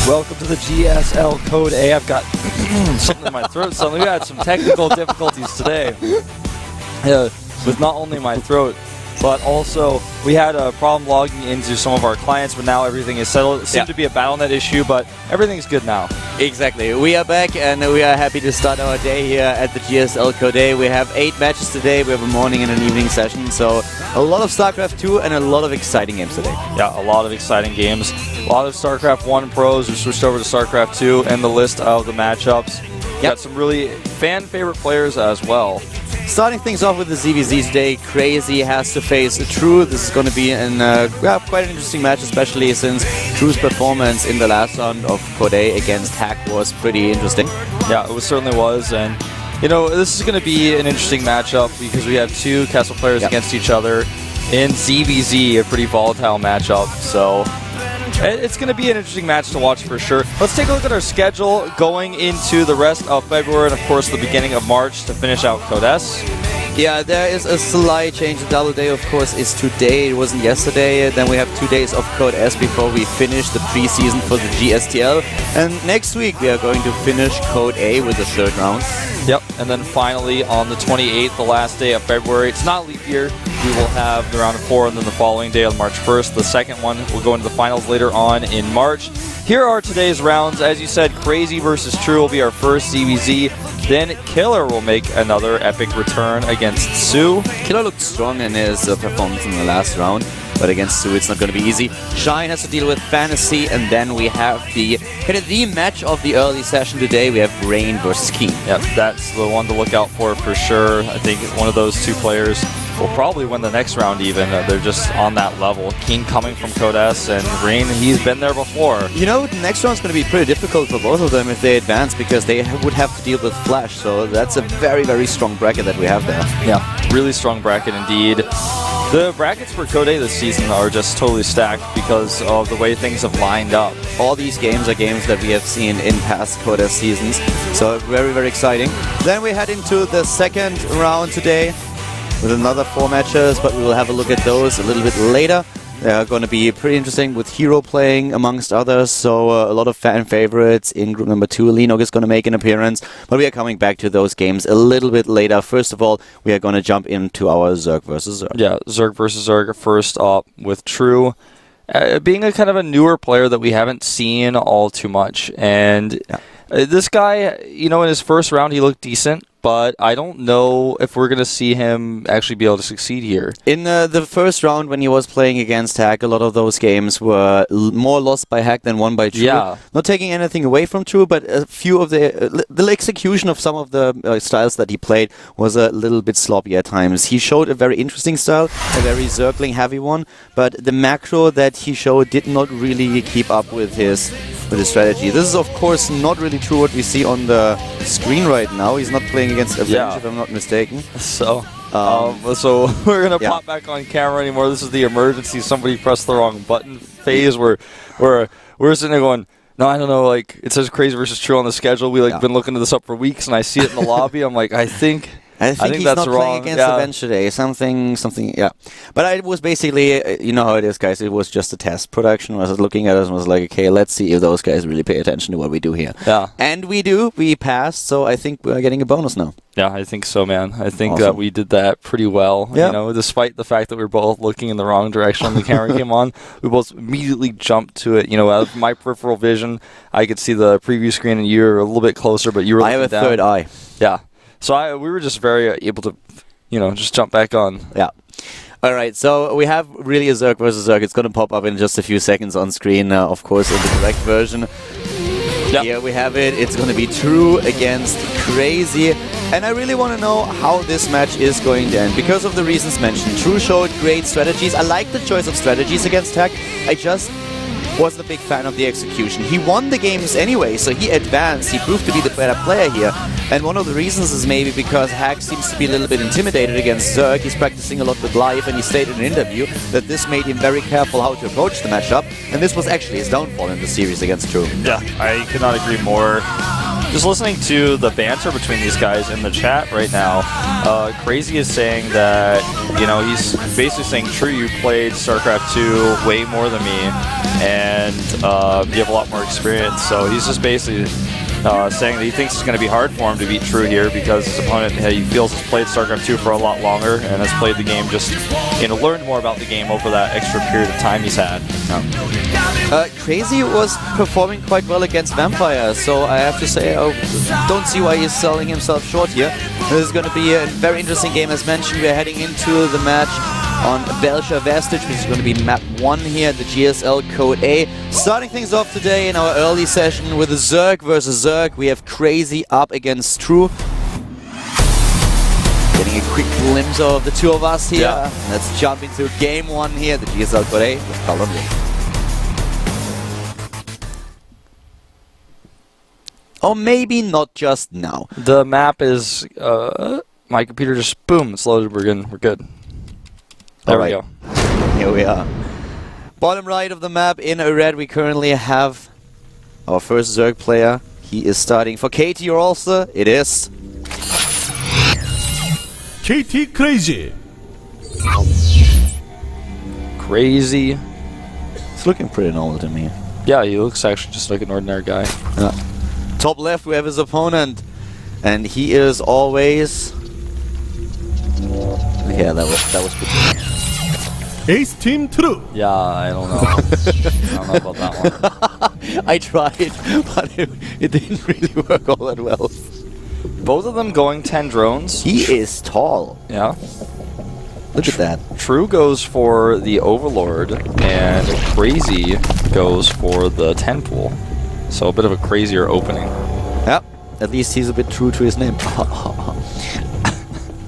Welcome to the GSL Code A. I've got something in my throat. Suddenly we had some technical difficulties today with not only my throat, but also we had a problem logging into some of our clients, but now everything is settled. It seemed to be a BattleNet issue, but everything's good now. Exactly. We are back and we are happy to start our day here at the GSL Code A. We have 8 matches today. We have a morning and an evening session, so a lot of StarCraft 2 and a lot of exciting games today. Yeah, a lot of exciting games. A lot of StarCraft 1 pros who switched over to StarCraft 2 and the list of the matchups. Got some really fan-favorite players as well. Starting things off with the ZVZ today, Crazy has to face True. This is going to be quite an interesting match, especially since True's performance in the last round of Code A against Hack was pretty interesting. Yeah, it certainly was, and you know, this is going to be an interesting matchup because we have 2 Castle players against each other in ZVZ, a pretty volatile matchup, so it's going to be an interesting match to watch for sure. Let's take a look at our schedule going into the rest of February and, of course, the beginning of March to finish out Code S. Yeah, there is a slight change. The double day, of course, is today. It wasn't yesterday. Then we have 2 days of Code S before we finish the preseason for the GSTL. And next week we are going to finish Code A with the 3rd round. Yep, and then finally on the 28th, the last day of February, it's not leap year, we will have the round of 4, and then the following day on March 1st, the second one will go into the finals later on in March. Here are today's rounds. As you said, Crazy versus True will be our first ZVZ. Then Killer will make another epic return against Sue. Killer looked strong in his performance in the last round, but against Sue it's not going to be easy. Shine has to deal with Fantasy, and then we have the match of the early session today. We have Rain versus Keen. Yep, that's the one to look out for sure. I think one of those 2 players will probably win the next round even. They're just on that level. Keen coming from Code S, and Rain, he's been there before. You know, the next round's going to be pretty difficult for both of them if they advance, because they would have to deal with Flash, so that's a very, very strong bracket that we have there. Yeah, really strong bracket indeed. The brackets for Code A this season are just totally stacked because of the way things have lined up. All these games are games that we have seen in past Code S seasons, so very, very exciting. Then we head into the 2nd round today with another 4 matches, but we will have a look at those a little bit later. They are going to be pretty interesting with Hero playing amongst others, so a lot of fan favorites in group number 2. Lenok is going to make an appearance, but we are coming back to those games a little bit later. First of all, we are going to jump into our Zerg versus Zerg. Yeah, Zerg versus Zerg first up with True. Being a kind of a newer player that we haven't seen all too much, and this guy, you know, in his first round he looked decent, but I don't know if we're going to see him actually be able to succeed here. In the first round when he was playing against Hack, a lot of those games were more lost by Hack than won by True. Yeah. Not taking anything away from True, but a few of the execution of some of the styles that he played was a little bit sloppy at times. He showed a very interesting style, a very circling heavy one, but the macro that he showed did not really keep up with his strategy. This is of course not really true what we see on the screen right now. He's not playing against Avenge, if I'm not mistaken. So we're gonna pop back on camera anymore. This is the emergency somebody pressed the wrong button phase where we're sitting there going, no, I don't know, like it says Crazy versus True on the schedule. We been looking this up for weeks, and I see it in the lobby. I'm like, I think he's that's not wrong. playing against Avenge today. Something, yeah. But it was basically, you know how it is, guys. It was just a test. Production was looking at us and was like, okay, let's see if those guys really pay attention to what we do here. Yeah. And we do. We passed, so I think we're getting a bonus now. Yeah, I think so, man. I think that we did that pretty well. Yeah. You know, despite the fact that we were both looking in the wrong direction when the camera came on, we both immediately jumped to it. You know, out of my peripheral vision, I could see the preview screen, and you were a little bit closer, but you were. I have a third eye. Yeah. So we were just very able to, you know, just jump back on. Yeah. All right, so we have really a Zerg versus Zerg. It's going to pop up in just a few seconds on screen, of course, in the correct version. Yep. Here we have it. It's going to be True against Crazy. And I really want to know how this match is going to end. Because of the reasons mentioned, True showed great strategies. I like the choice of strategies against Hack. I just was a big fan of the execution. He won the games anyway, so he advanced. He proved to be the better player here. And one of the reasons is maybe because Hack seems to be a little bit intimidated against Zerg. He's practicing a lot with Live, and he stated in an interview that this made him very careful how to approach the matchup. And this was actually his downfall in the series against True. Yeah, I could not agree more. Just listening to the banter between these guys in the chat right now, Crazy is saying that, you know, he's basically saying, True, you played StarCraft 2 way more than me, and you have a lot more experience. So he's just basically saying that he thinks it's going to be hard for him to beat True here because his opponent, he feels, has played StarCraft 2 for a lot longer and has played the game, just, you know, learned more about the game over that extra period of time he's had. Crazy was performing quite well against Vampire, so I have to say I don't see why he's selling himself short here. This is going to be a very interesting game. As mentioned, we are heading into the match on Belcher Vestige, which is going to be map 1 here at the GSL Code A. Starting things off today in our early session with Zerg versus Zerg. We have Crazy up against True. Getting a quick glimpse of the two of us here. Yeah. Let's jump into game 1 here at the GSL Code A with Columbia. Or maybe not just now. The map is, my computer just, boom, it's loaded, we're good. There we go. Here we are. Bottom right of the map in red, we currently have our first Zerg player. He is starting for KT also. It is KT Crazy. Crazy. It's looking pretty normal to me. Yeah, he looks actually just like an ordinary guy. Top left, we have his opponent, and he is always. Yeah, that was good. Ace Team True. Yeah, I don't know. I don't know about that one. I tried, but it didn't really work all that well. Both of them going 10 drones. He is tall. Yeah. Look at that. True goes for the Overlord, and Crazy goes for the 10 pool. So a bit of a crazier opening. Yeah, at least he's a bit true to his name. I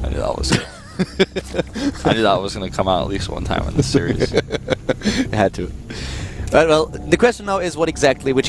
knew that was I knew that was going to come out at least one time in this series. Had to. Well, the question now is which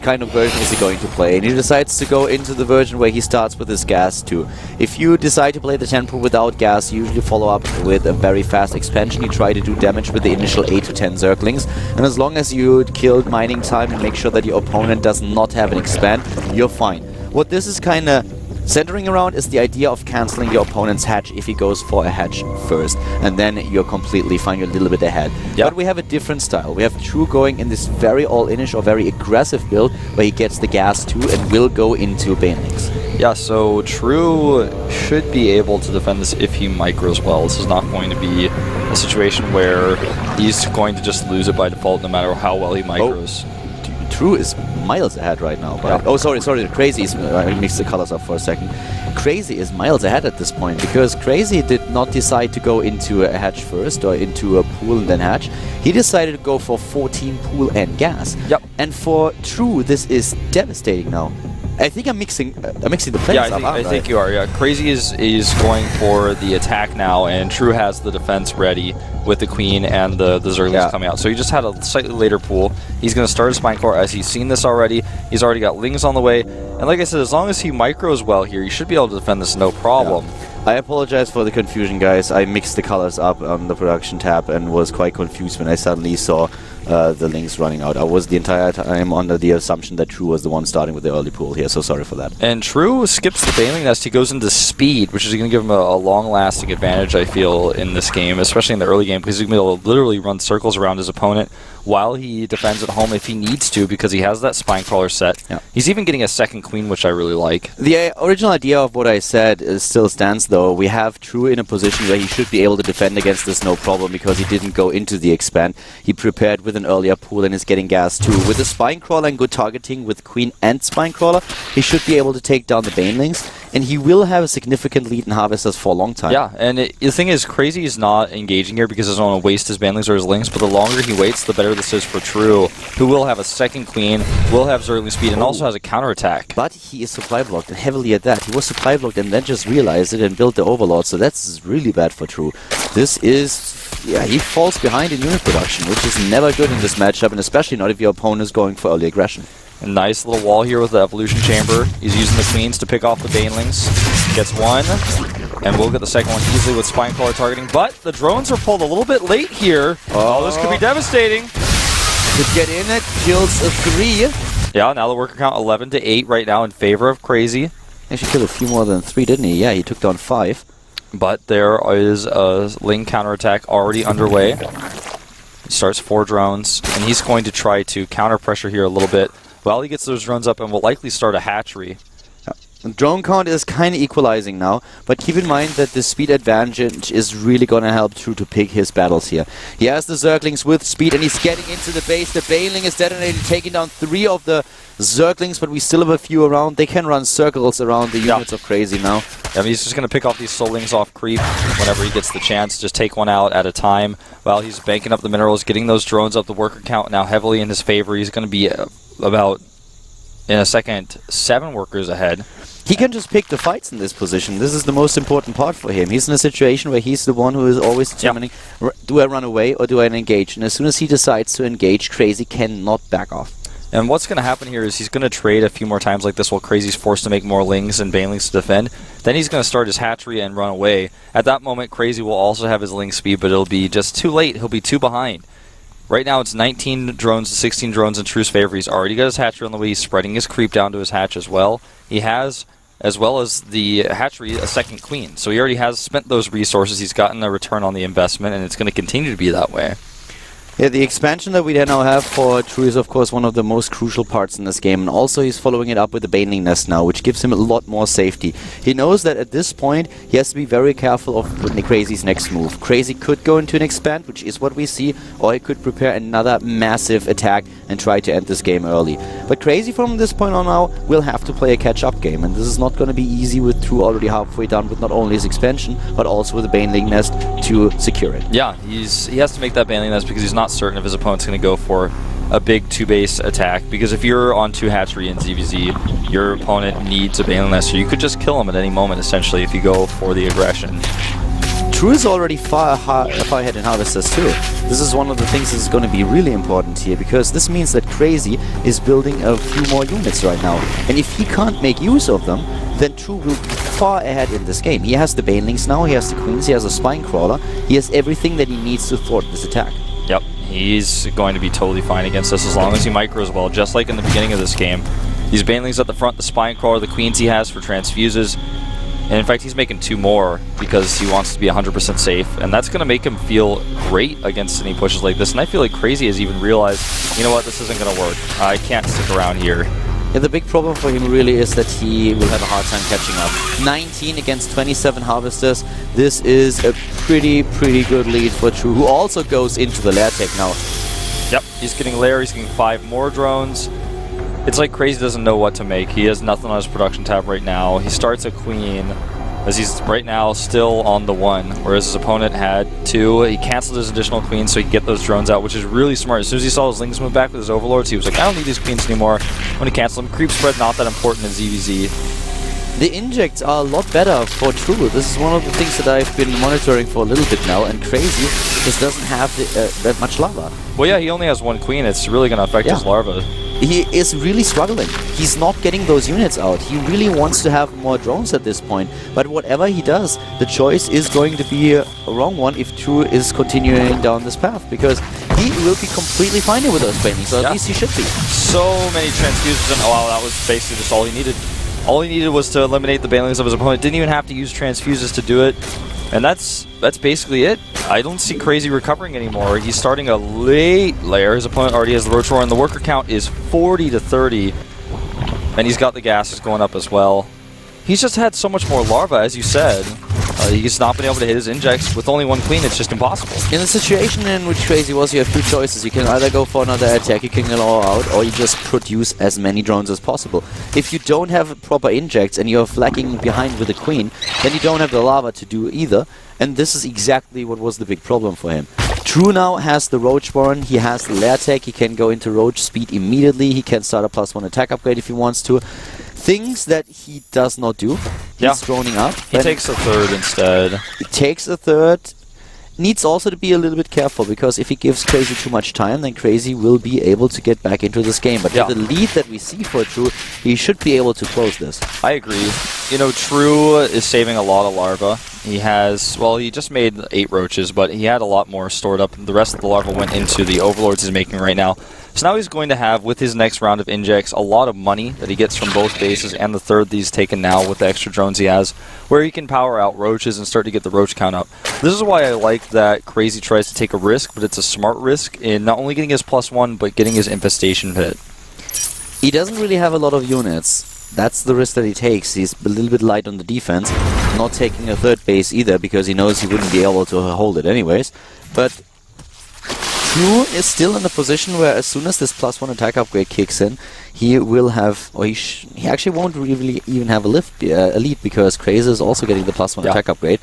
kind of version is he going to play? And he decides to go into the version where he starts with his gas too. If you decide to play the tempo without gas, you usually follow up with a very fast expansion. You try to do damage with the initial 8 to 10 Zerglings. And as long as you kill mining time and make sure that your opponent does not have an expand, you're fine. What this is kind of centering around is the idea of cancelling your opponent's hatch if he goes for a hatch first, and then you're completely fine, you're a little bit ahead. Yep. But we have a different style. We have True going in this very all-inish or very aggressive build where he gets the gas too and will go into Banelings. Yeah, so True should be able to defend this if he micros well. This is not going to be a situation where he's going to just lose it by default no matter how well he micros. True is miles ahead right now. But oh, sorry, Crazy is... I mixed the colors up for a second. Crazy is miles ahead at this point because Crazy did not decide to go into a hatch first or into a pool and then hatch. He decided to go for 14 pool and gas. Yep. And for True, this is devastating now. I think I'm mixing the plays up. I think you are. Yeah, Crazy is going for the attack now, and True has the defense ready with the Queen and the Zerglings coming out. So he just had a slightly later pool. He's going to start a Spinecore as he's seen this already. He's already got Lings on the way, and like I said, as long as he micros well here, he should be able to defend this no problem. Yeah. I apologize for the confusion, guys. I mixed the colors up on the production tab and was quite confused when I suddenly saw the links running out. I was the entire time under the assumption that True was the one starting with the early pool here, so sorry for that. And True skips the Baneling Nest. He goes into speed, which is going to give him a long-lasting advantage, I feel, in this game, especially in the early game, because he's going to be able to literally run circles around his opponent while he defends at home if he needs to, because he has that Spinecrawler set. Yeah. He's even getting a second Queen, which I really like. The original idea of what I said still stands, though. We have True in a position where he should be able to defend against this no problem, because he didn't go into the expand. He prepared with an earlier pool and is getting gas too. With the Spinecrawler and good targeting with Queen and Spinecrawler, he should be able to take down the Banelings, and he will have a significant lead in Harvesters for a long time. Yeah, and the thing is, Crazy is not engaging here because he doesn't want to waste his Banelings or his Lings, but the longer he waits, the better this is for True, who will have a second Queen, will have Zergling speed, and also has a counterattack. But he is supply blocked, and heavily at that. He was supply blocked and then just realized it and built the Overlord, so that's really bad for True. This is... yeah, he falls behind in unit production, which is never good in this matchup, and especially not if your opponent is going for early aggression. A nice little wall here with the Evolution Chamber. He's using the Queens to pick off the Banelings. Gets one, and we'll get the second one easily with Spinecrawler targeting, but the drones are pulled a little bit late here. Oh, this could be devastating. Could get in it, kills a 3. Yeah, now the worker count 11 to 8 right now in favor of Crazy. Actually killed a few more than 3, didn't he? Yeah, he took down 5. But there is a Ling counterattack already underway. He starts 4 drones, and he's going to try to counter pressure here a little bit while he gets those drones up, and will likely start a hatchery. The drone count is kind of equalizing now, but keep in mind that the speed advantage is really going to help True to pick his battles here. He has the Zerglings with speed, and he's getting into the base. The Baneling is detonating, taking down 3 of the Zerglings, but we still have a few around. They can run circles around the units of Crazy now. I mean, he's just going to pick off these Soulings off creep whenever he gets the chance. Just take one out at a time while he's banking up the minerals, getting those drones up. The worker count now heavily in his favor. He's going to be about, in a second, 7 workers ahead. He can just pick the fights in this position. This is the most important part for him. He's in a situation where he's the one who is always determining, do I run away or do I engage? And as soon as he decides to engage, Crazy cannot back off. And what's going to happen here is he's going to trade a few more times like this while Crazy's forced to make more Lings and Banelings to defend. Then he's going to start his hatchery and run away. At that moment, Crazy will also have his Ling speed, but it'll be just too late. He'll be too behind. Right now, it's 19 drones to 16 drones in True's favor. He's already got his hatchery on the way. He's spreading his creep down to his hatch as well. He has, as well as the hatchery, a second queen. So he already has spent those resources. He's gotten a return on the investment, and it's going to continue to be that way. Yeah, the expansion that we now have for True is of course one of the most crucial parts in this game, and also he's following it up with the Baneling Nest now, which gives him a lot more safety. He knows that at this point he has to be very careful of Crazy's next move. Crazy could go into an expand, which is what we see, or he could prepare another massive attack and try to end this game early. But Crazy from this point on now will have to play a catch-up game, and this is not going to be easy with True already halfway done with not only his expansion, but also with the Baneling Nest to secure it. Yeah, he has to make that Baneling Nest because he's not certain if his opponent's going to go for a big 2-base attack, because if you're on 2 hatchery in ZVZ, your opponent needs a Baneling Nest, so you could just kill him at any moment essentially if you go for the aggression. True is already far ahead in Harvesters too. This is one of the things that is going to be really important here, because this means that Crazy is building a few more units right now, and if he can't make use of them, then True will be far ahead in this game. He has the Banelings now, he has the Queens, he has a Spine Crawler, he has everything that he needs to thwart this attack. Yep, he's going to be totally fine against this as long as he micros well, just like in the beginning of this game. These Banelings at the front, the Spine Crawler, the Queens he has for transfuses, and in fact he's making 2 more because he wants to be 100% safe, and that's going to make him feel great against any pushes like this. And I feel like Crazy has even realized, you know what, this isn't going to work. I can't stick around here. Yeah, the big problem for him really is that he will have a hard time catching up. 19 against 27 Harvesters. This is a pretty good lead for True, who also goes into the lair tech now. Yep, he's getting lair, he's getting 5 more drones. It's like Crazy doesn't know what to make. He has nothing on his production tab right now. He starts a queen, as he's right now still on the 1, whereas his opponent had 2. He canceled his additional queens so he could get those drones out, which is really smart. As soon as he saw his Lings move back with his Overlords, he was like, I don't need these queens anymore. I'm going to cancel them. Creep spread not that important in ZVZ. The injects are a lot better for True. This is one of the things that I've been monitoring for a little bit now, and Crazy just doesn't have that much lava. Well, yeah, he only has 1 queen. It's really going to affect his larva. He is really struggling. He's not getting those units out. He really wants to have more drones at this point. But whatever he does, the choice is going to be a wrong one if True is continuing down this path, because he will be completely fine with those Banelings, so at least he should be. So many transfusions, and oh wow, that was basically just all he needed. All he needed was to eliminate the Banelings of his opponent. Didn't even have to use transfuses to do it. And that's basically it. I don't see Crazy recovering anymore. He's starting a late lair. His opponent already has the Roach Roar, and the worker count is 40 to 30. And he's got the gases going up as well. He's just had so much more larva, as you said. He's not been able to hit his injects. With only 1 queen, it's just impossible. In the situation in which Crazy was, you have 2 choices. You can either go for another attack, you can get all out, or you just produce as many drones as possible. If you don't have proper injects and you're flagging behind with a queen, then you don't have the lava to do either. And this is exactly what was the big problem for him. True now has the Roach Warren, he has the Lair Tech, he can go into Roach speed immediately, he can start a +1 attack upgrade if he wants to. Things that he does not do. He's droning up. He takes a 3rd instead. He takes a 3rd. Needs also to be a little bit careful, because if he gives Crazy too much time, then Crazy will be able to get back into this game. But with the lead that we see for True, he should be able to close this. I agree. You know, True is saving a lot of larva. He has, well, he just made 8 roaches, but he had a lot more stored up. The rest of the larva went into the Overlords he's making right now. So now he's going to have, with his next round of injects, a lot of money that he gets from both bases and the third that he's taken now with the extra drones he has, where he can power out roaches and start to get the roach count up. This is why I like that Crazy tries to take a risk, but it's a smart risk in not only getting his +1, but getting his infestation pit. He doesn't really have a lot of units. That's the risk that he takes. He's a little bit light on the defense, not taking a third base either because he knows he wouldn't be able to hold it anyways. But True is still in a position where as soon as this +1 attack upgrade kicks in, he will have, or he actually won't really even have a lead because Crazy is also getting the +1 attack upgrade.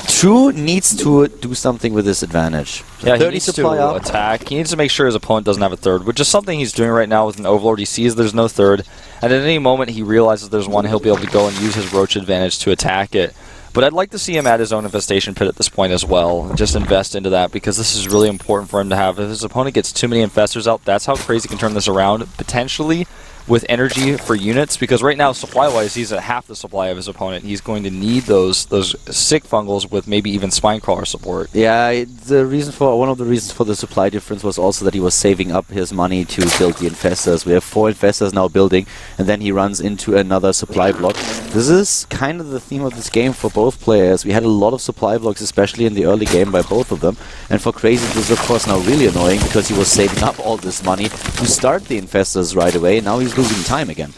True needs to do something with this advantage. Yeah, he needs to attack. He needs to make sure his opponent doesn't have a third, which is something he's doing right now with an Overlord. He sees there's no third, and at any moment he realizes there's one, he'll be able to go and use his Roach advantage to attack it. But I'd like to see him add his own infestation pit at this point as well. Just invest into that because this is really important for him to have. If his opponent gets too many infestors out, that's how Crazy can turn this around, potentially with energy for units, because right now, supply-wise, he's at half the supply of his opponent. He's going to need those sick fungals with maybe even Spinecrawler support. Yeah, one of the reasons for the supply difference was also that he was saving up his money to build the infestors. We have 4 infestors now building, and then he runs into another supply block. This is kind of the theme of this game for both players. We had a lot of supply blocks, especially in the early game by both of them, and for Crazy this is of course now really annoying because he was saving up all this money to start the infestors right away. Now he's losing time again.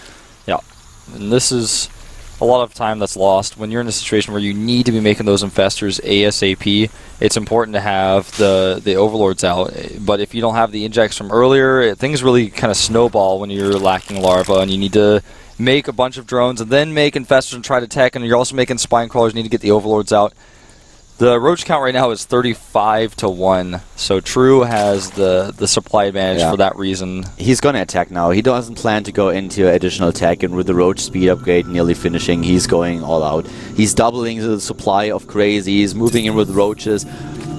Yeah, and this is a lot of time that's lost. When you're in a situation where you need to be making those infestors ASAP, it's important to have the overlords out. But if you don't have the injects from earlier, things really kind of snowball when you're lacking larva, and you need to make a bunch of drones and then make infestors and try to tech, and you're also making spine crawlers, you need to get the overlords out. The roach count right now is 35-1, so True has the supply advantage for that reason. He's going to attack now. He doesn't plan to go into additional attack, and with the roach speed upgrade nearly finishing, he's going all out. He's doubling the supply of Crazy, he's moving in with roaches,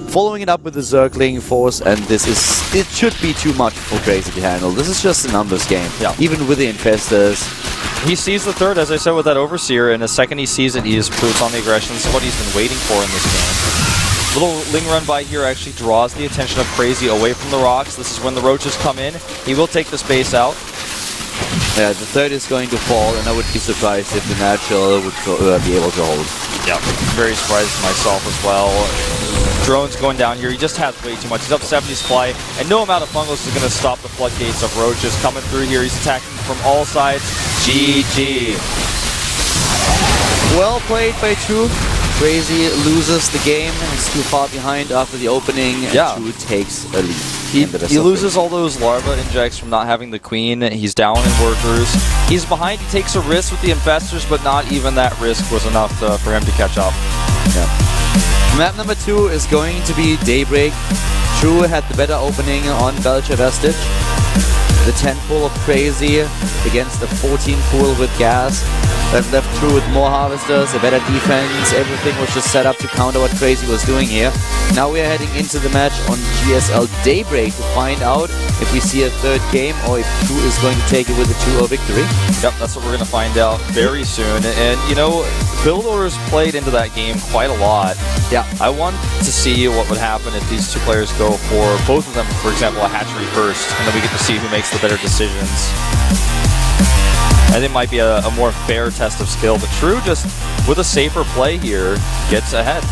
following it up with the circling force, and it should be too much for Crazy to handle. This is just a numbers game, even with the infestors. He sees the third, as I said, with that Overseer, and the second he sees it, he just boots on the aggression. This is what he's been waiting for in this game. Little Ling run by here actually draws the attention of Crazy away from the rocks. This is when the roaches come in. He will take the space out. Yeah, the third is going to fall, and I would be surprised if the natural would be able to hold. Yeah, very surprised myself as well. Drone's going down here. He just has way too much. He's up 70 supply, and no amount of fungals is going to stop the floodgates of roaches coming through here. He's attacking from all sides. GG. Well played by True. Crazy loses the game. He's too far behind after the opening, and True takes a lead. He loses all those larva injects from not having the queen. He's down in workers. He's behind. He takes a risk with the infestors, but not even that risk was enough for him to catch up. Yeah. Map number 2 is going to be Daybreak. True had the better opening on Belcher Vestige. The 10 pool of Crazy against the 14 pool with gas. That left True with more harvesters, a better defense. Everything was just set up to counter what Crazy was doing here. Now we are heading into the match on GSL Daybreak to find out if we see a third game or if True is going to take it with a 2-0 victory. Yep, that's what we're going to find out very soon. And, you know, build orders played into that game quite a lot. Yeah. I want to see what would happen if these two players go for, both of them, for example, a hatchery first, and then we get to see who makes the better decisions. I think it might be a more fair test of skill, but True, just with a safer play here, gets ahead.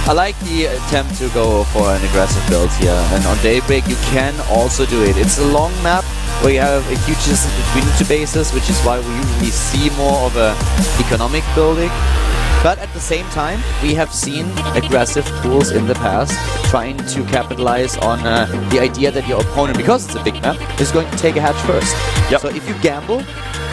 I like the attempt to go for an aggressive build here, and on Daybreak you can also do it. It's a long map where you have a huge distance between the two bases, which is why we usually see more of a economic building. But at the same time, we have seen aggressive pools in the past trying to capitalize on the idea that your opponent, because it's a big map, is going to take a hatch first. Yep. So if you gamble,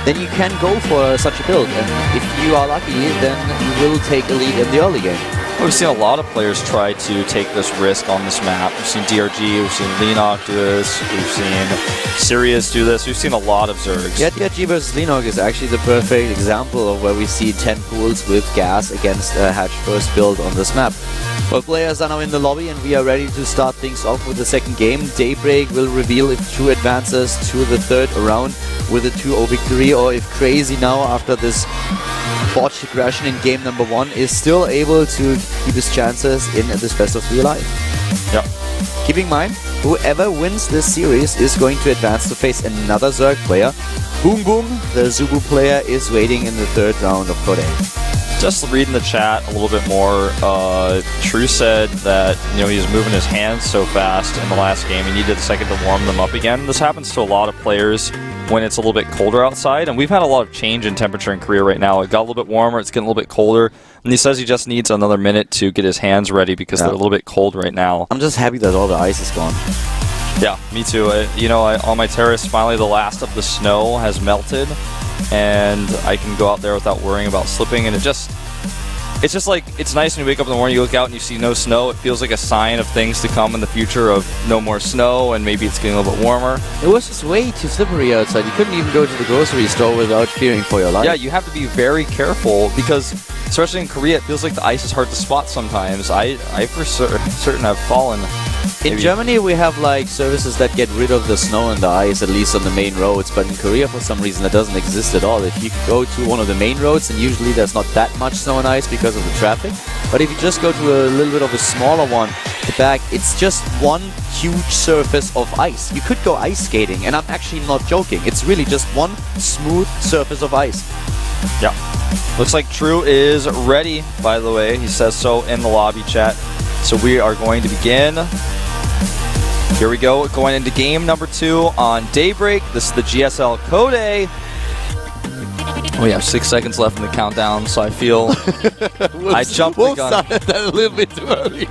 then you can go for such a build, and if you are lucky, then you will take a lead in the early game. We've seen a lot of players try to take this risk on this map. We've seen DRG, we've seen Leenock do this, we've seen Sirius do this, we've seen a lot of Zergs. Yeah, DRG versus Leenock is actually the perfect example of where we see 10 pools with gas against a hatch first build on this map. Well, players are now in the lobby and we are ready to start things off with the second game. Daybreak will reveal if True advances to the third round with a 2-0 victory, or if Crazy now, after this botched aggression in game number 1, is still able to keep his chances in this best of 3 alive. Yeah. Keep in mind, whoever wins this series is going to advance to face another Zerg player. Boom Boom, the Zubu player, is waiting in the 3rd round of Code A. Just reading the chat a little bit more, True said that he was moving his hands so fast in the last game, he needed a second to warm them up again. This happens to a lot of players when it's a little bit colder outside, and we've had a lot of change in temperature in Korea right now. It got a little bit warmer, it's getting a little bit colder, and he says he just needs another minute to get his hands ready because they're a little bit cold right now. I'm just happy that all the ice is gone. Yeah, me too. On my terrace, finally the last of the snow has melted, and I can go out there without worrying about slipping, and it's just like, it's nice when you wake up in the morning, you look out and you see no snow. It feels like a sign of things to come in the future, of no more snow, and maybe it's getting a little bit warmer. It was just way too slippery outside. You couldn't even go to the grocery store without fearing for your life. Yeah, you have to be very careful because, especially in Korea, it feels like the ice is hard to spot sometimes. I for certain have fallen. In Germany, we have like services that get rid of the snow and the ice, at least on the main roads. But in Korea, for some reason, that doesn't exist at all. If you go to one of the main roads, and usually there's not that much snow and ice because of the traffic. But if you just go to a little bit of a smaller one, the back, it's just one huge surface of ice. You could go ice skating, and I'm actually not joking. It's really just one smooth surface of ice. Yeah. Looks like True is ready, by the way. He says so in the lobby chat. So we are going to begin. Here we go, going into game number 2 on Daybreak. This is the GSL Code A. We have 6 seconds left in the countdown, so I feel I jumped the gun. Started that a little bit too early.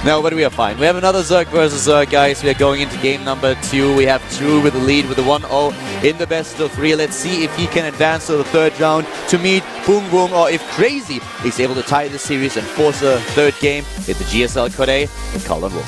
No, but we are fine. We have another Zerg versus Zerg, guys. We are going into game number 2. We have True with the lead with the 1-0 in the best of 3. Let's see if he can advance to the 3rd round to meet Boom Boom, or if Crazy is able to tie the series and force a 3rd game in the GSL Code A with Carl and Wolf.